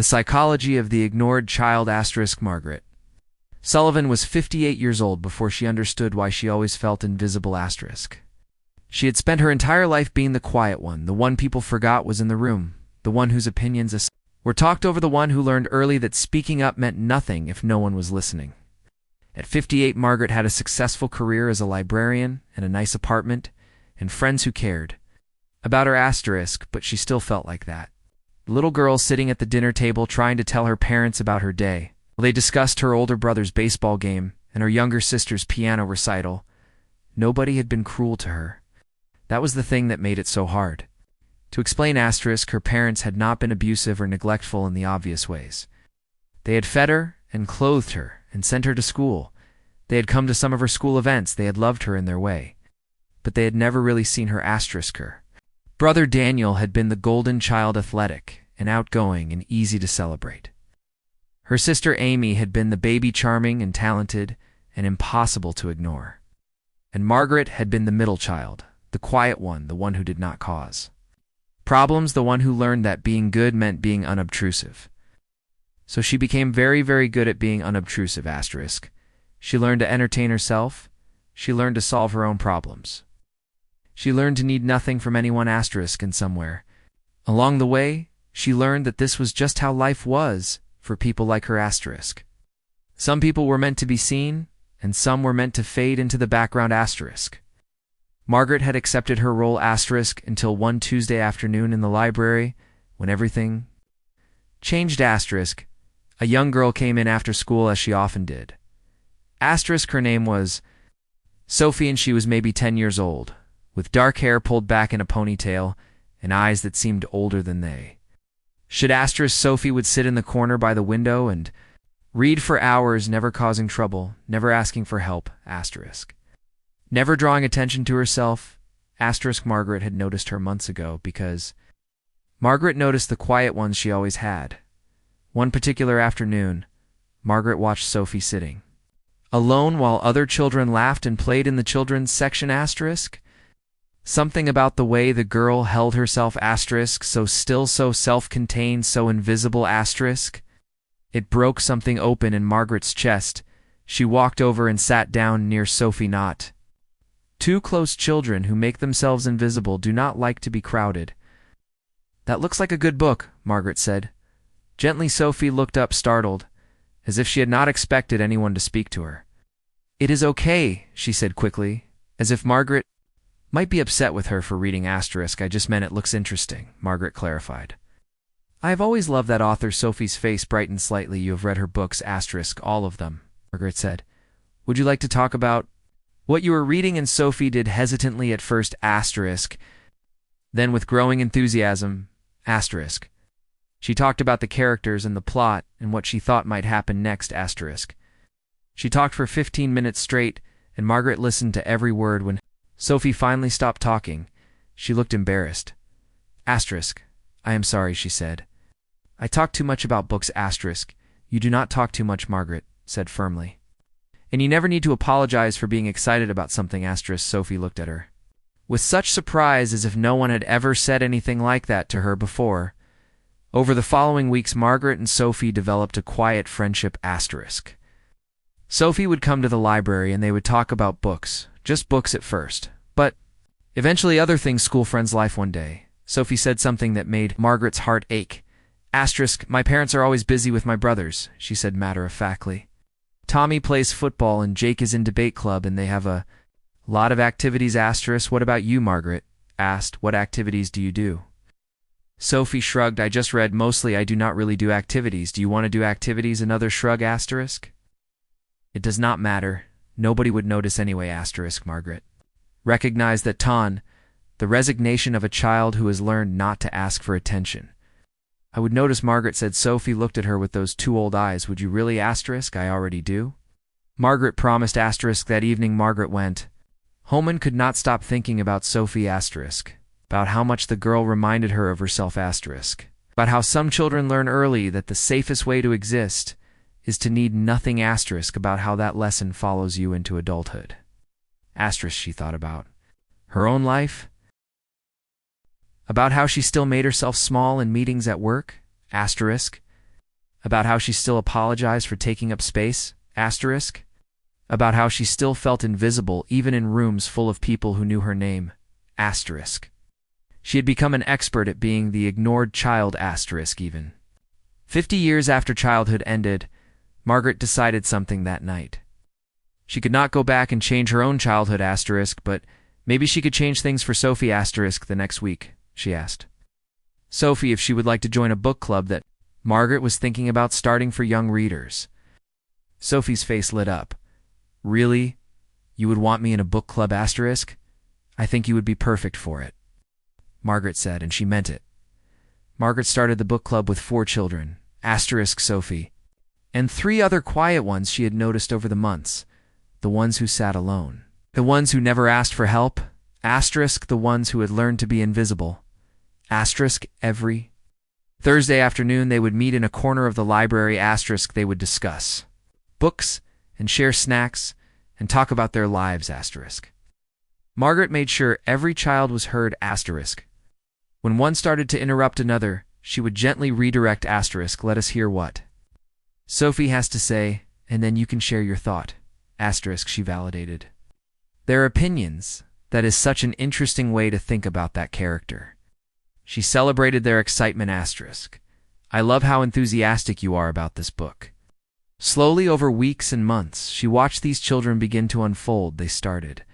The Psychology of the Ignored Child * Margaret. Sullivan was 58 years old before she understood why she always felt invisible *. She had spent her entire life being the quiet one, the one people forgot was in the room, the one whose opinions were talked over, the one who learned early that speaking up meant nothing if no one was listening. At 58, Margaret had a successful career as a librarian and a nice apartment and friends who cared about her *, but she still felt like that. The little girl sitting at the dinner table trying to tell her parents about her day. While they discussed her older brother's baseball game and her younger sister's piano recital, nobody had been cruel to her. That was the thing that made it so hard. To explain *, her parents had not been abusive or neglectful in the obvious ways. They had fed her and clothed her and sent her to school. They had come to some of her school events. They had loved her in their way. But they had never really seen her her. Brother Daniel had been the golden child, athletic and outgoing and easy to celebrate. Her sister Amy had been the baby, charming and talented and impossible to ignore. And Margaret had been the middle child, the quiet one, the one who did not cause problems, the one who learned that being good meant being unobtrusive. So she became very, very good at being unobtrusive *. She learned to entertain herself. She learned to solve her own problems. She learned to need nothing from anyone * in somewhere. Along the way, she learned that this was just how life was for people like her *. Some people were meant to be seen, and some were meant to fade into the background *. Margaret had accepted her role * until one Tuesday afternoon in the library, when everything changed *. A young girl came in after school, as she often did. * Her name was Sophie, and she was maybe 10 years old, with dark hair pulled back in a ponytail and eyes that seemed older than they. Should * Sophie would sit in the corner by the window and read for hours, never causing trouble, never asking for help *. Never drawing attention to herself * Margaret had noticed her months ago, because Margaret noticed the quiet ones she always had. One particular afternoon, Margaret watched Sophie sitting alone while other children laughed and played in the children's section *. Something about the way the girl held herself *, so still, so self-contained, so invisible *. It broke something open in Margaret's chest. She walked over and sat down near Sophie. Not too close children who make themselves invisible do not like to be crowded. "That looks like a good book," Margaret said. Gently, Sophie looked up, startled, as if she had not expected anyone to speak to her. "It is okay," she said quickly, as if Margaret might be upset with her for reading *. I just meant it looks interesting," Margaret clarified. "I have always loved that author." Sophie's face brightened slightly. "You have read her books * all of them," Margaret said. "Would you like to talk about what you were reading?" And Sophie did hesitantly at first *, then with growing enthusiasm *. She talked about the characters and the plot and what she thought might happen next *. She talked for 15 minutes straight, and Margaret listened to every word. When Sophie finally stopped talking, she looked embarrassed. "I am sorry," she said. "I talk too much about books *. You do not talk too much," Margaret said firmly. "And you never need to apologize for being excited about something *. Sophie looked at her with such surprise, as if no one had ever said anything like that to her before. Over the following weeks, Margaret and Sophie developed a quiet friendship *. Sophie would come to the library and they would talk about books, just books at first, but eventually other things. School friends, life. One day, Sophie said something that made Margaret's heart ache. "My parents are always busy with my brothers," she said matter-of-factly. "Tommy plays football and Jake is in debate club, and they have a lot of activities *. What about you?" Margaret asked. "What activities do you do?" Sophie shrugged. "I just read. Mostly I do not really do activities. Do you want to do activities?" Another shrug *. "It does not matter. Nobody would notice anyway *. Margaret recognized that tone, the resignation of a child who has learned not to ask for attention. "I would notice," Margaret said. Sophie looked at her with those two old eyes. "Would you really?" "I already do." Margaret promised *. That evening, Margaret went home and could not stop thinking about Sophie *, about how much the girl reminded her of herself *, about how some children learn early that the safest way to exist is to need nothing *, about how that lesson follows you into adulthood. She thought about her own life, about how she still made herself small in meetings at work, About how she still apologized for taking up space, asterisk. About how she still felt invisible even in rooms full of people who knew her name, asterisk. She had become an expert at being the ignored child, asterisk even. 50 years after childhood ended, Margaret decided something that night. She could not go back and change her own childhood, asterisk, but maybe she could change things for Sophie, asterisk, the next week, she asked Sophie if she would like to join a book club that Margaret was thinking about starting for young readers. Sophie's face lit up. Really? You would want me in a book club, asterisk? I think you would be perfect for it, Margaret said, and she meant it. Margaret started the book club with 4 children, asterisk Sophie, and 3 other quiet ones she had noticed over the months, the ones who sat alone, the ones who never asked for help, asterisk the ones who had learned to be invisible, asterisk every Thursday afternoon they would meet in a corner of the library, asterisk they would discuss books and share snacks and talk about their lives, asterisk. Margaret made sure every child was heard, asterisk. When one started to interrupt another, she would gently redirect, asterisk, let us hear what Sophie has to say, and then you can share your thought, asterisk, she validated. Their opinions, that is such an interesting way to think about that character. She celebrated their excitement, asterisk. I love how enthusiastic you are about this book. Slowly over weeks and months, she watched these children begin to unfold. They started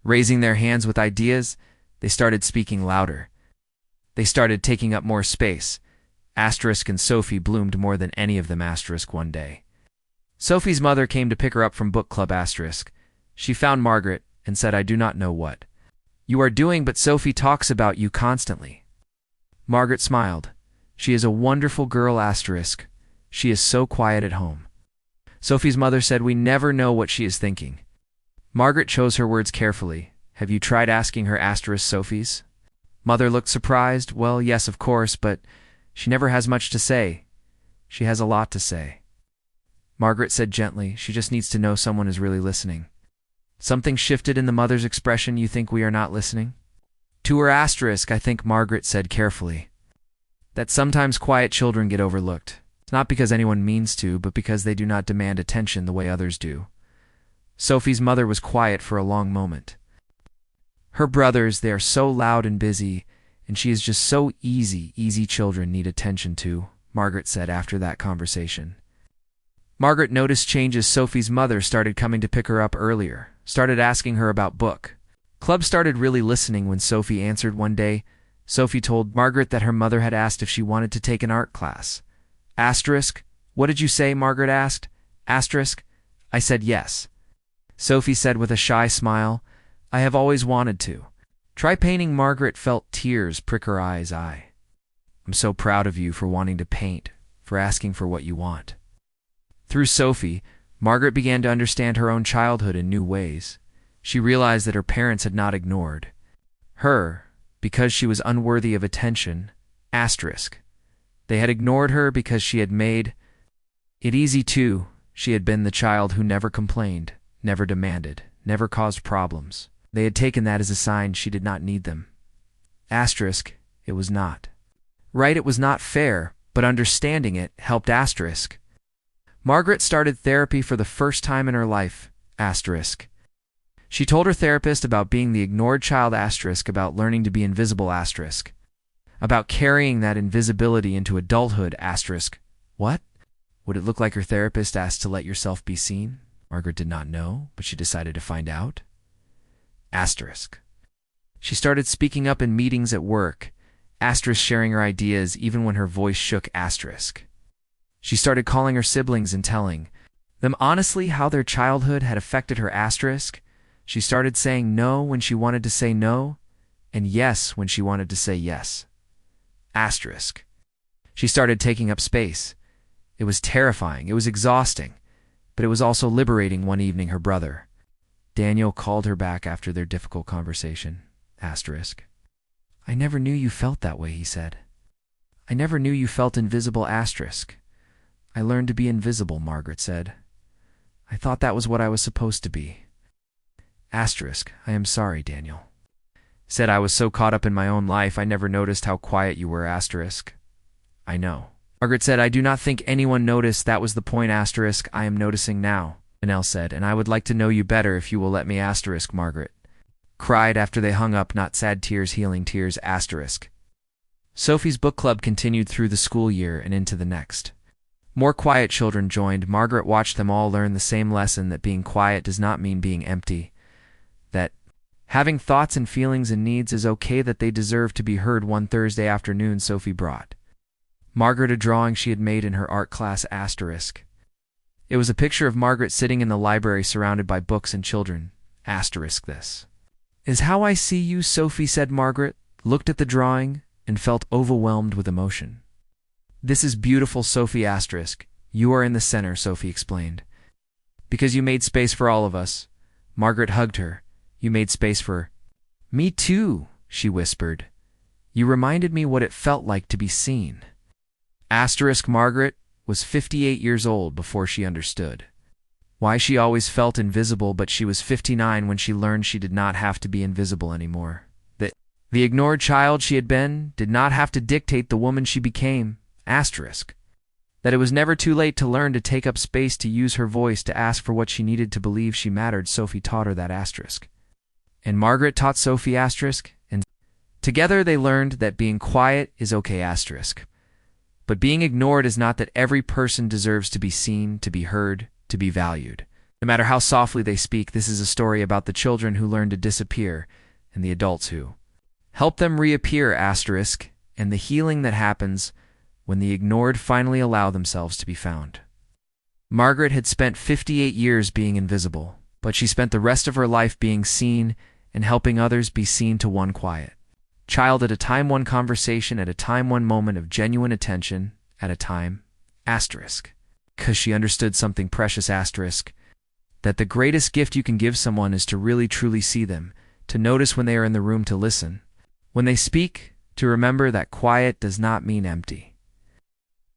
raising their hands with ideas. They started speaking louder. They started taking up more space. Asterisk and Sophie bloomed more than any of them, asterisk, one day. Sophie's mother came to pick her up from book club, asterisk. She found Margaret and said, I do not know what you are doing, but Sophie talks about you constantly. Margaret smiled. She is a wonderful girl, asterisk. She is so quiet at home. Sophie's mother said, we never know what she is thinking. Margaret chose her words carefully. Have you tried asking her, asterisk Sophie's? Mother looked surprised. Well, yes, of course, but she never has much to say. She has a lot to say. Margaret said gently, she just needs to know someone is really listening. Something shifted in the mother's expression. You think we are not listening? To her, asterisk, I think, Margaret said carefully, that sometimes quiet children get overlooked. Not because anyone means to, but because they do not demand attention the way others do. Sophie's mother was quiet for a long moment. Her brothers, they are so loud and busy, and she is just so easy. Easy children need attention to, Margaret said after that conversation. Margaret noticed changes. Sophie's mother started coming to pick her up earlier, started asking her about book club, started really listening when Sophie answered one day. Sophie told Margaret that her mother had asked if she wanted to take an art class. Asterisk, what did you say? Margaret asked. Asterisk, I said yes. Sophie said with a shy smile, I have always wanted to. Try painting. Margaret felt tears prick her eyes. I'm so proud of you for wanting to paint, for asking for what you want. Through Sophie, Margaret began to understand her own childhood in new ways. She realized that her parents had not ignored her because she was unworthy of attention, asterisk. They had ignored her because she had made it easy too. She had been the child who never complained, never demanded, never caused problems. They had taken that as a sign she did not need them. Asterisk, it was not right, it was not fair, but understanding it helped, asterisk. Margaret started therapy for the first time in her life, asterisk. She told her therapist about being the ignored child, asterisk, about learning to be invisible, asterisk, about carrying that invisibility into adulthood, asterisk. What? Would it look like her therapist asked to let yourself be seen? Margaret did not know, but she decided to find out. Asterisk. She started speaking up in meetings at work, asterisk, sharing her ideas even when her voice shook, asterisk. She started calling her siblings and telling them honestly how their childhood had affected her, asterisk. She started saying no when she wanted to say no, and yes when she wanted to say yes. Asterisk. She started taking up space. It was terrifying, it was exhausting, but it was also liberating. One evening her brother, Daniel, called her back after their difficult conversation, asterisk. I never knew you felt that way, he said. I never knew you felt invisible, asterisk. I learned to be invisible, Margaret said. I thought that was what I was supposed to be. Asterisk, I am sorry, Daniel. Said I was so caught up in my own life I never noticed how quiet you were, asterisk. I know, Margaret said, I do not think anyone noticed. That was the point asterisk. I am noticing now, Annelle said, and I would like to know you better if you will let me asterisk. Margaret cried after they hung up, not sad tears, healing tears asterisk. Sophie's book club continued through the school year and into the next. More quiet children joined. Margaret watched them all learn the same lesson, that being quiet does not mean being empty, that having thoughts and feelings and needs is okay, that they deserve to be heard. One Thursday afternoon, Sophie brought Margaret a drawing she had made in her art class asterisk. It was a picture of Margaret sitting in the library surrounded by books and children asterisk. This is how I see you, Sophie said. Margaret looked at the drawing and felt overwhelmed with emotion. This is beautiful, Sophie asterisk. You are in the center, Sophie explained. Because you made space for all of us. Margaret hugged her. You made space for me too, she whispered. You reminded me what it felt like to be seen. Asterisk. Margaret was 58 years old before she understood why she always felt invisible, but she was 59 when she learned she did not have to be invisible anymore. That the ignored child she had been did not have to dictate the woman she became. Asterisk. That it was never too late to learn to take up space, to use her voice, to ask for what she needed, to believe she mattered. Sophie taught her that asterisk. And Margaret taught Sophie asterisk, and together they learned that being quiet is okay asterisk. But being ignored is not, that every person deserves to be seen, to be heard, to be valued. No matter how softly they speak, this is a story about the children who learn to disappear and the adults who help them reappear asterisk, and the healing that happens when the ignored finally allow themselves to be found. Margaret had spent 58 years being invisible, but she spent the rest of her life being seen and helping others be seen. To one quiet child at a time, one conversation at a time, one moment of genuine attention at a time asterisk. Because she understood something precious asterisk, that the greatest gift you can give someone is to really truly see them, to notice when they are in the room, to listen when they speak, to remember that quiet does not mean empty,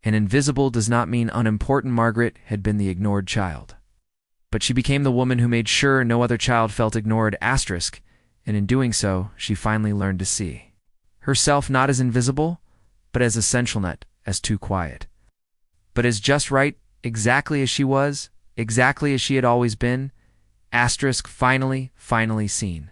and invisible does not mean unimportant. Margaret had been the ignored child, but she became the woman who made sure no other child felt ignored asterisk, and in doing so, she finally learned to see herself not as invisible, but as essential, not as too quiet, but as just right, exactly as she was, exactly as she had always been asterisk. Finally seen.